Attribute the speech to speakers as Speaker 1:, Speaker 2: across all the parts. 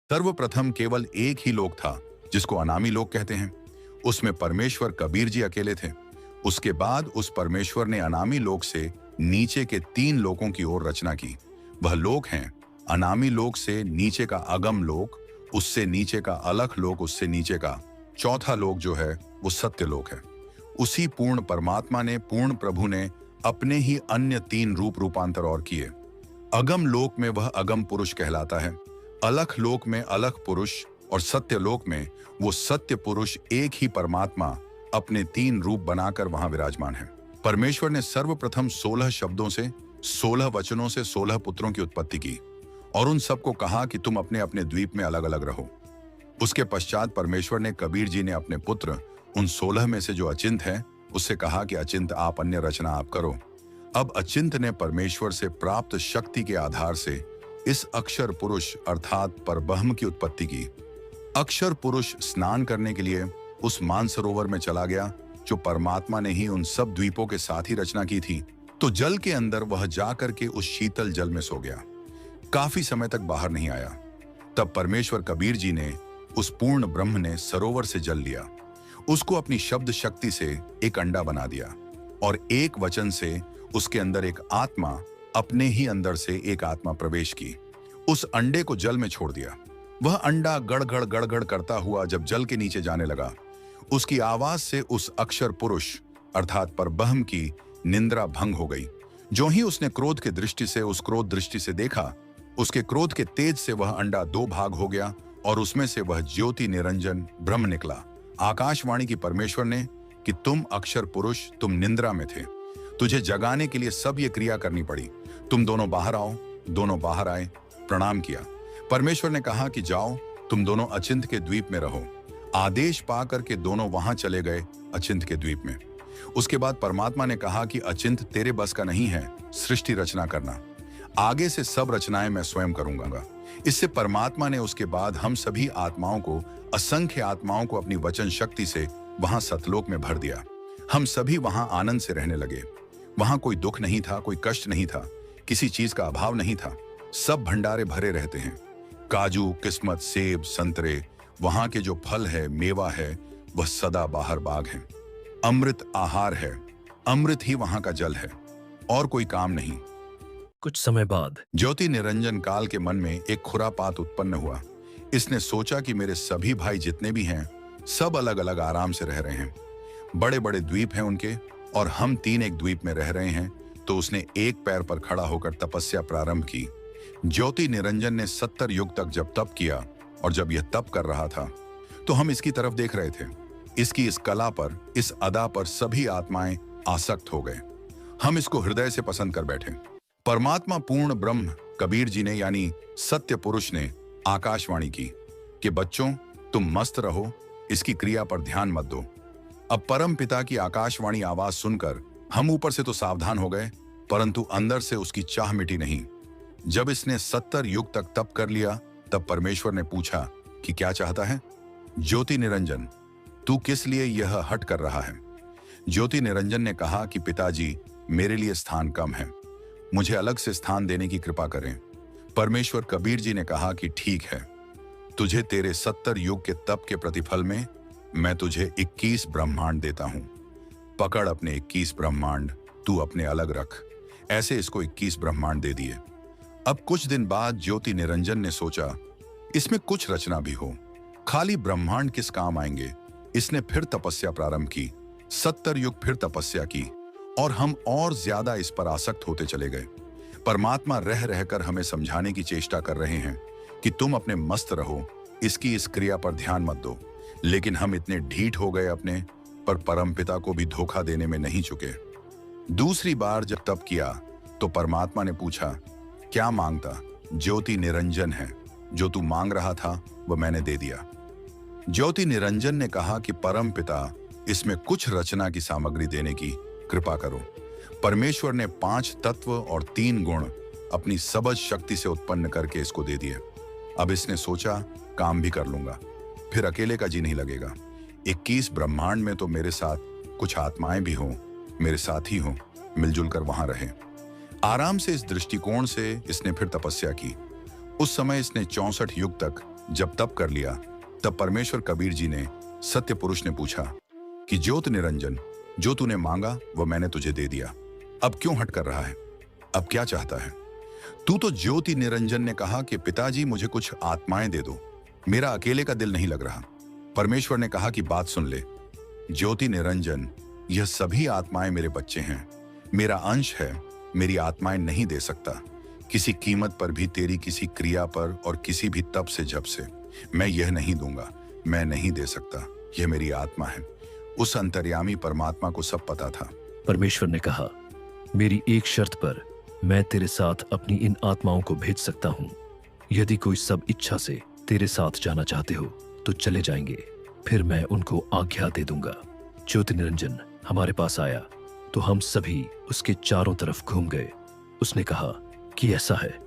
Speaker 1: सर्वप्रथम केवल एक ही लोक था, जिसको अनामी लोक कहते हैं। उसमें परमेश्वर कबीर जी अकेले थे। उसके बाद उस परमेश्वर ने अनामी लोक से नीचे के 3 लोकों की ओर रचना की। वह लोक हैं अनामी लोक से नीचे का अगम लोक, उससे नीचे का अलख लोक, उससे नीचे का चौथा लोक जो है वो सत्य लोक है। उसी पूर्ण परमात्मा ने, पूर्ण प्रभु ने अपने ही अन्य 3 रूपांतर और किए। अगम लोक में वह अगम पुरुष कहलाता है, अलख लोक में अलख पुरुष और सत्य लोक में वो सत्य पुरुष एक ही परमात्मा अपने 3 रूप बनाकर वहां विराजमान है। परमेश्वर ने सर्वप्रथम 16 शब्दों से, 16 वचनों से 16 पुत्रों की उत्पत्ति की और उन सबको कहा कि तुम अपने अपने द्वीप में अलग अलग रहो। उसके पश्चात परमेश्वर ने कबीर जी ने अपने पुत्र उन 16 में से जो अचिंत है उससे कहा कि अचिंत आप अन्य रचना आप करो। अब अचिंत ने परमेश्वर से प्राप्त शक्ति के आधार से इस अक्षर पुरुष अर्थात परब्रह्म की उत्पत्ति की। अक्षर पुरुष स्नान करने के लिए उस मानसरोवर में चला गया जो परमात्मा ने ही उन सब द्वीपों के साथ ही रचना की थी। तो जल के अंदर वह जाकर के उस शीतल जल में सो गया। काफी समय तक बाहर नहीं आया। तब परमेश्वर कबीर जी ने, उस पूर्ण ब्रह्म ने सरोवर से जल लिया, उसको अपनी शब्द शक्ति से एक अंडा बना दिया और एक वचन से उसके अंदर एक आत्मा, अपने ही अंदर से एक आत्मा प्रवेश की। उस अंडे को जल में छोड़ दिया। वह अंडा गड़गड़ करता हुआ जब जल के नीचे जाने लगा, उसकी आवाज से उस अक्षर पुरुष अर्थात परब्रह्म की निंद्रा भंग हो गई। जो ही उसने क्रोध के दृष्टि से उस क्रोध दृष्टि से देखा, उसके क्रोध के तेज से वह अंडा 2 भाग हो गया और उसमें से वह ज्योति निरंजन ब्रह्म निकला। आकाशवाणी की परमेश्वर ने कि तुम अक्षर पुरुष, तुम निंद्रा में थे, तुझे जगाने के लिए सब ये क्रिया करनी पड़ी। तुम दोनों बाहर आओ। दोनों बाहर आए, प्रणाम किया। परमेश्वर ने कहा कि जाओ, तुम दोनों अचिंत के द्वीप में रहो। आदेश पाकर के दोनों वहां चले गए अचिंत के द्वीप में। उसके बाद परमात्मा ने कहा कि अचिंत तेरे बस का नहीं है सृष्टि रचना करना, आगे से सब रचनाएं मैं स्वयं करूंगा। इससे परमात्मा ने उसके बाद हम सभी आत्माओं को, असंख्य आत्माओं को अपनी वचन शक्ति से वहां सतलोक में भर दिया। हम सभी वहां आनंद से रहने लगे। वहां कोई दुख नहीं था, कोई कष्ट नहीं था, किसी चीज का अभाव नहीं था। सब भंडारे भरे रहते हैं। काजू, किस्मत, सेब, संतरे, वहां के जो फल है, मेवा है, वह सदा बाहर बाग है। अमृत आहार है, अमृत ही वहां का जल है और कोई काम नहीं।
Speaker 2: कुछ समय बाद
Speaker 1: ज्योति निरंजन काल के मन में एक खुरापात उत्पन्न हुआ। इसने सोचा कि मेरे सभी भाई जितने भी हैं सब अलग अलग आराम से रह रहे हैं, बड़े बड़े द्वीप हैं उनके, और हम 3 एक द्वीप में रह रहे हैं। तो उसने एक पैर पर खड़ा होकर तपस्या प्रारंभ की। ज्योति निरंजन ने 70 युग तक जब तप किया, और जब यह तप कर रहा था तो हम इसकी तरफ देख रहे थे। इसकी इस कला पर, इस अदा पर सभी आत्माएं आसक्त हो गए। हम इसको हृदय से पसंद कर बैठे। परमात्मा पूर्ण ब्रह्म कबीर जी ने यानी सत्य पुरुष ने आकाशवाणी की कि बच्चों तुम मस्त रहो, इसकी क्रिया पर ध्यान मत दो। अब परम पिता की आकाशवाणी आवाज सुनकर हम ऊपर से तो सावधान हो गए, परंतु अंदर से उसकी चाह मिटी नहीं। जब इसने 70 युग तक तप कर लिया, तब परमेश्वर ने पूछा कि क्या चाहता है। ज्योति निरंजन, तू किस लिए यह हट कर रहा है। ज्योति निरंजन ने कहा कि पिताजी, मेरे लिए स्थान कम है, मुझे अलग से स्थान देने की कृपा करें। परमेश्वर कबीर जी ने कहा कि ठीक है, तुझे तेरे 70 युग के तप के प्रतिफल में मैं तुझे 21 ब्रह्मांड देता हूं। पकड़ अपने 21 ब्रह्मांड, तू अपने अलग रख। ऐसे इसको 21 ब्रह्मांड दे दिए। अब कुछ दिन बाद ज्योति निरंजन ने सोचा इसमें कुछ रचना भी हो, खाली ब्रह्मांड किस काम आएंगे। इसने फिर तपस्या प्रारंभ की, 70 युग फिर तपस्या की, और हम और ज्यादा इस पर आसक्त होते चले गए। परमात्मा रह रहकर हमें समझाने की चेष्टा कर रहे हैं कि तुम अपने मस्त रहो, इसकी इस क्रिया पर ध्यान मत दो। लेकिन हम इतने ढीठ हो गए अपने पर परमपिता को भी धोखा देने में नहीं चुके। दूसरी बार जब तप किया तो परमात्मा ने पूछा क्या मांगता। ज्योति निरंजन है, जो तू मांग रहा था वह मैंने दे दिया। ज्योति निरंजन ने कहा कि परमपिता, इसमें कुछ रचना की सामग्री देने की कृपा करो। परमेश्वर ने 5 तत्व और 3 गुण अपनी सबज शक्ति से उत्पन्न करके इसको दे दिए। अब इसने सोचा काम भी कर लूंगा, फिर अकेले का जी नहीं लगेगा। 21 ब्रह्मांड में तो मेरे साथ कुछ आत्माएं भी हों, मेरे साथी हों, मिलजुल कर वहां रहें। आराम से इस दृष्टिकोण से इसने फिर तपस्या की। उस समय इसने 64 युग तक जब तप कर लिया तब परमेश्वर कबीर जी ने सत्य पुरुष ने पूछा कि ज्योति निरंजन, जो तूने मांगा वो मैंने तुझे दे दिया, अब क्यों हट कर रहा है, अब क्या चाहता है? तू तो ज्योति निरंजन ने कहा कि पिताजी मुझे कुछ आत्माएं दे दो, मेरा अकेले का दिल नहीं लग रहा। परमेश्वर ने कहा कि बात सुन ले ज्योति निरंजन, यह सभी आत्माएं मेरे बच्चे हैं, मेरा अंश है, मेरी आत्माएं नहीं दे सकता किसी कीमत पर भी, तेरी किसी क्रिया पर और किसी भी तप से जब से मैं यह नहीं दूंगा, मैं नहीं दे सकता, यह मेरी आत्मा है। उस अंतर्यामी परमात्मा को सब पता था।
Speaker 2: परमेश्वर ने कहा, मेरी एक शर्त पर मैं तेरे साथ अपनी इन आत्माओं को भेज सकता हूं। यदि कोई सब इच्छा से तेरे साथ जाना चाहते हो तो चले जाएंगे, फिर मैं उनको आज्ञा दे दूंगा। ज्योति निरंजन हमारे पास आया तो हम सभी उसके चारों तरफ घूम गए। उसने कहा कि ऐसा है,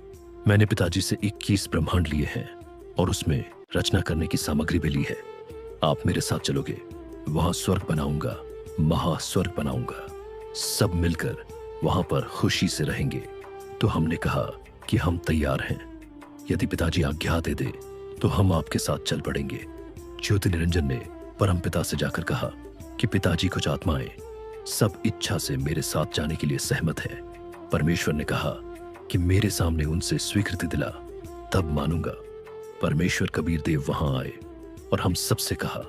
Speaker 2: मैंने पिताजी से 21 ब्रह्मांड लिए हैं और उसमें रचना करने की सामग्री भी ली है। आप मेरे साथ चलोगे, वहां स्वर्ग बनाऊंगा, महास्वर्ग बनाऊंगा, सब मिलकर वहां पर खुशी से रहेंगे। तो हमने कहा कि हम तैयार हैं, यदि पिताजी आज्ञा दे दे तो हम आपके साथ चल पड़ेंगे। ज्योति निरंजन ने परम पिता से जाकर कहा कि पिताजी कुछ आत्माएं सब इच्छा से मेरे साथ जाने के लिए सहमत है। परमेश्वर ने कहा कि मेरे सामने उनसे स्वीकृति दिला, तब मानूंगा। परमेश्वर कबीर देव वहां आए और हम सबसे कहा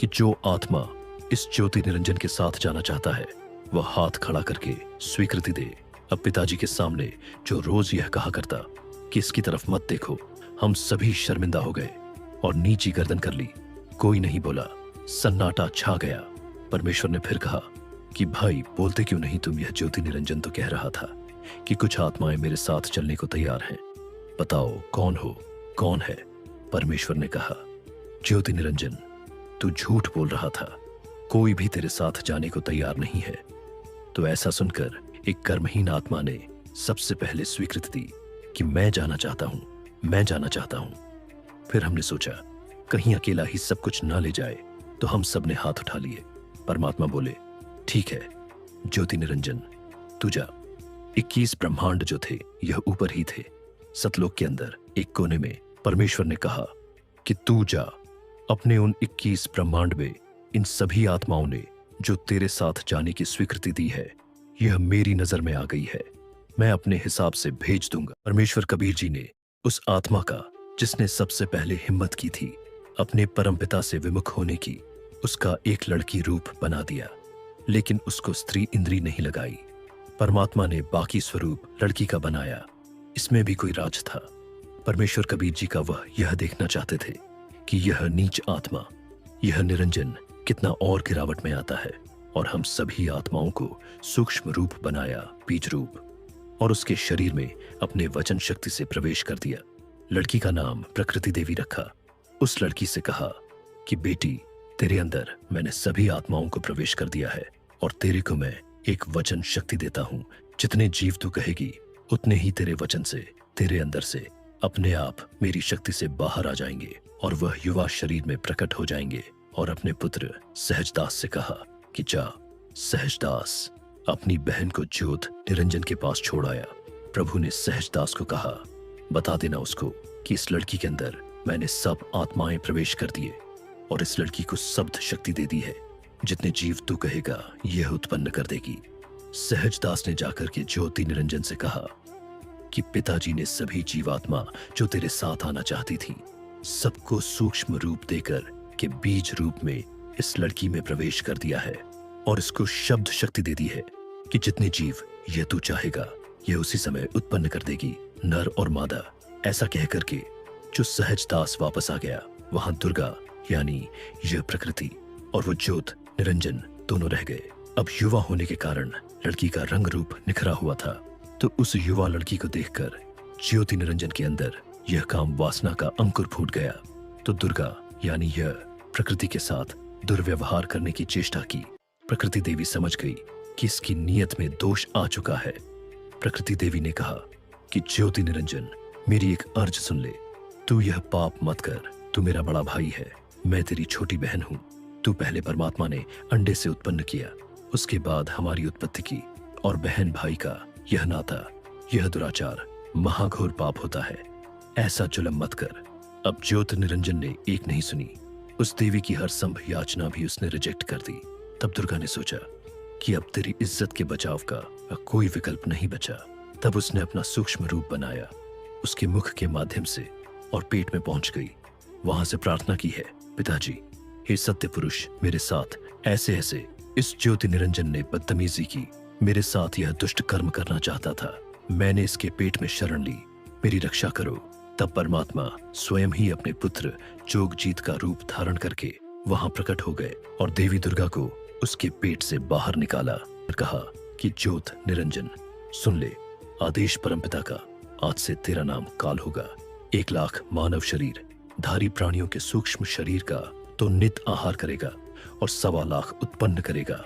Speaker 2: कि जो आत्मा इस ज्योति निरंजन के साथ जाना चाहता है वह हाथ खड़ा करके स्वीकृति दे। अब पिताजी के सामने जो रोज यह कहा करता कि इसकी तरफ मत देखो, हम सभी शर्मिंदा हो गए और नीची गर्दन कर ली। कोई नहीं बोला, सन्नाटा छा गया। परमेश्वर ने फिर कहा कि भाई बोलते क्यों नहीं तुम? यह ज्योति निरंजन तो कह रहा था कि कुछ आत्माएं मेरे साथ चलने को तैयार हैं, बताओ कौन हो, कौन है? परमेश्वर ने कहा, ज्योति निरंजन तू झूठ बोल रहा था, कोई भी तेरे साथ जाने को तैयार नहीं है। तो ऐसा सुनकर एक कर्महीन आत्मा ने सबसे पहले स्वीकृति दी कि मैं जाना चाहता हूं, मैं जाना चाहता हूं। फिर हमने सोचा कहीं अकेला ही सब कुछ ना ले जाए, तो हम सब ने हाथ उठा लिए। परमात्मा बोले, ठीक है ज्योति निरंजन तू जा। 21 ब्रह्मांड जो थे यह ऊपर ही थे, सतलोक के अंदर एक कोने में। परमेश्वर ने कहा कि तू जा, अपने उन 21 ब्रह्मांड में इन सभी आत्माओं ने जो तेरे साथ जाने की स्वीकृति दी है, यह मेरी नजर में आ गई है, मैं अपने हिसाब से भेज दूंगा। परमेश्वर कबीर जी ने उस आत्मा का जिसने सबसे पहले हिम्मत की थी अपने परमपिता से विमुख होने की, उसका एक लड़की रूप बना दिया, लेकिन उसको स्त्री इंद्री नहीं लगाई। परमात्मा ने बाकी स्वरूप लड़की का बनाया। इसमें भी कोई राज था। परमेश्वर कबीर जी का वह यह देखना चाहते थे कि यह नीच आत्मा, यह निरंजन कितना और गिरावट में आता है, और हम सभी आत्माओं को सूक्ष्म रूप बनाया, बीज रूप, और उसके शरीर में अपने वचन शक्ति से प्रवेश कर दिया। लड़की का नाम प्रकृति देवी रखा। उस लड़की से कहा कि बेटी, तेरे अंदर मैंने सभी आत्माओं को प्रवेश कर दिया है, और तेरे को मैं एक वचन शक्ति देता हूं। जितने जीव तू कहेगी उतने ही तेरे वचन से, तेरे अंदर से अपने आप मेरी शक्ति से बाहर आ जाएंगे, और वह युवा शरीर में प्रकट हो जाएंगे। और अपने पुत्र सहजदास से कहा कि जा सहजदास, अपनी बहन को ज्योत निरंजन के पास छोड़ आया। प्रभु ने सहजदास को कहा, बता देना उसको कि इस लड़की के अंदर मैंने सब आत्माएं प्रवेश कर दिए, और इस लड़की को शब्द शक्ति दे दी है। जितने जीव तू कहेगा यह उत्पन्न कर देगी। सहजदास ने जाकर के ज्योति निरंजन से कहा कि पिताजी ने सभी जीवात्मा जो तेरे साथ आना चाहती थी, सबको सूक्ष्म रूप देकर के बीज रूप में इस लड़की में प्रवेश कर दिया है, और इसको शब्द शक्ति दे दी है कि जितने जीव यह तू चाहेगा यह उसी समय उत्पन्न कर देगी, नर और मादा। ऐसा कहकर के जो सहजदास वापस आ गया, वहां दुर्गा यानी यह प्रकृति और वो ज्योत निरंजन दोनों रह गए। अब युवा होने के कारण लड़की का रंग रूप निखरा हुआ था, तो उस युवा लड़की को देखकर ज्योति निरंजन के अंदर यह काम वासना का अंकुर फूट गया। तो दुर्गा यानी यह प्रकृति के साथ दुर्व्यवहार करने की चेष्टा की। प्रकृति देवी समझ गई कि इसकी नीयत में दोष आ चुका है। प्रकृति देवी ने कहा कि ज्योति निरंजन, मेरी एक अर्ज सुन ले, तू यह पाप मत कर, तू मेरा बड़ा भाई है, मैं तेरी छोटी बहन हूं। तू पहले परमात्मा ने अंडे से उत्पन्न किया, उसके बाद हमारी उत्पत्ति की, और बहन भाई का यह नाता, यह दुराचार महाघोर पाप होता है। ऐसा जुल्म मत कर। अब ज्योत निरंजन ने एक नहीं सुनी, उस देवी की हर संभव याचना भी उसने रिजेक्ट कर दी। तब दुर्गा ने सोचा कि अब तेरी इज्जत के बचाव का कोई विकल्प नहीं बचा। तब उसने अपना सूक्ष्म रूप बनाया, उसके मुख के माध्यम से और पेट में पहुंच गई। वहां से प्रार्थना की है, पिताजी, हे सत्य पुरुष, मेरे साथ ऐसे ऐसे इस ज्योति निरंजन ने बदतमीजी की, मेरे साथ यह दुष्ट कर्म करना चाहता था, मैंने इसके पेट में शरण ली, मेरी रक्षा करो। तब परमात्मा स्वयं ही अपने पुत्र जोगजीत का रूप धारण करके वहां प्रकट हो गए और देवी दुर्गा को उसके पेट से बाहर निकाला और कहा कि ज्योत निरंजन, सुन ले, आदेश परमपिता का, आज से तेरा नाम काल होगा। 1,00,000 मानव शरीर धारी प्राणियों के सूक्ष्म शरीर का तो नित आहार करेगा और 1,25,00,000 उत्पन्न करेगा,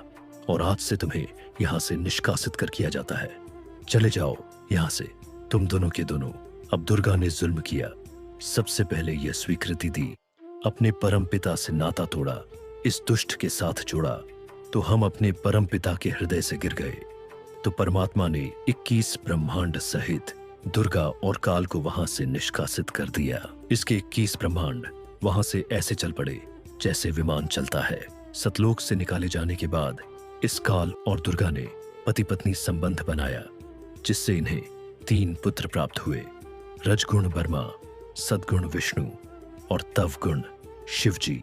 Speaker 2: और आज से तुम्हें यहाँ से निष्कासित कर किया जाता है। चले जाओ यहाँ से, तुम दोनों के दोनों। अब दुर्गा ने जुल्म किया, सबसे पहले यह स्वीकृति दी, अपने परम पिता से नाता तोड़ा, इस दुष्ट के साथ जोड़ा, तो हम अपने परम पिता के हृदय से गिर गए। तो परमात्मा ने 21 ब्रह्मांड सहित दुर्गा और काल को वहां से निष्कासित कर दिया। इसके 21 ब्रह्मांड वहां से ऐसे चल पड़े जैसे विमान चलता है। सतलोक से निकाले जाने के बाद इस काल और दुर्गा ने पति पत्नी संबंध बनाया, जिससे इन्हें 3 पुत्र प्राप्त हुए, रजगुण ब्रह्मा, सद्गुण विष्णु और तवगुण शिवजी।